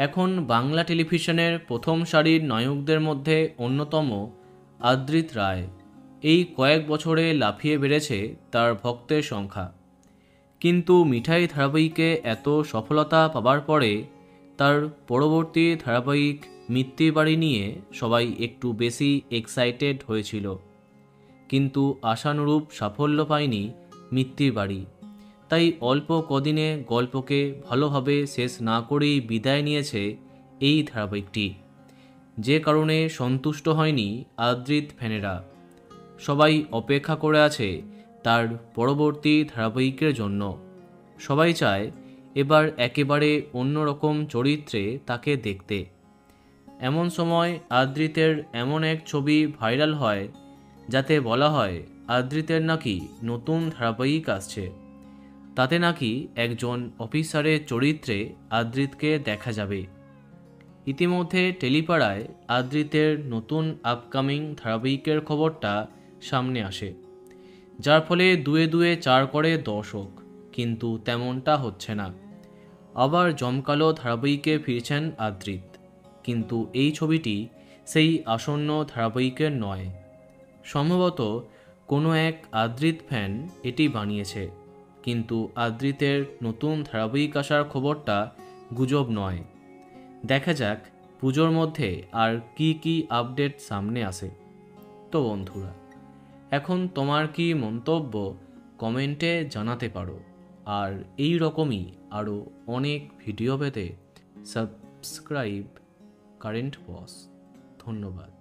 এখন বাংলা টেলিভিশনের প্রথম সারির নায়কদের মধ্যে অন্যতম আদ্রিত রায়। এই কয়েক বছরে লাফিয়ে বেড়েছে তার ভক্তের সংখ্যা। কিন্তু মিঠাই ধারাবাহিকে এত সফলতা পাবার পরে তার পরবর্তী ধারাবাহিক মিত্তির বাড়ি নিয়ে সবাই একটু বেশি এক্সাইটেড হয়েছিল। কিন্তু আশানুরূপ সাফল্য পায়নি মিত্তির বাড়ি। তাই অল্প কদিনে গল্পকে ভালোভাবে শেষ না করেই বিদায় নিয়েছে এই ধারাবাহিকটি, যে কারণে সন্তুষ্ট হয়নি আদ্রিত ফ্যানেরা। সবাই অপেক্ষা করে আছে তার পরবর্তী ধারাবাহিকের জন্য। সবাই চায় এবার একেবারে অন্যরকম চরিত্রে তাকে দেখতে। এমন সময় আদ্রিতের এমন এক ছবি ভাইরাল হয় যাতে বলা হয় আদ্রিতের নাকি নতুন ধারাবাহিক আসছে। তাতে নাকি একজন অফিসারের চরিত্রে আদ্রিতকে দেখা যাবে। ইতিমধ্যে টেলিপাড়ায় আদ্রিতের নতুন আপকামিং ধারাবাহিকের খবরটা সামনে আসে, যার ফলে দুয়ে দুয়ে 4 করে দর্শক। কিন্তু তেমনটা হচ্ছে না। আবার জমকালো ধারাবাহিকে ফিরছেন আদ্রিত, কিন্তু এই ছবিটি সেই আসন্ন ধারাবাহিকের নয়। সম্ভবত কোনো এক আদ্রিত ফ্যান এটি বানিয়েছে, কিন্তু আদ্রিতের নতুন ধারাবাহিক আসার খবরটা গুজব নয়। দেখা যাক পুজোর মধ্যে আর কি আপডেট সামনে আসে। তো বন্ধুরা, এখন তোমার কি মন্তব্য কমেন্টে জানাতে পারো। আর এই রকমই আরও অনেক ভিডিও পেতে সাবস্ক্রাইব কারেন্ট বস। ধন্যবাদ।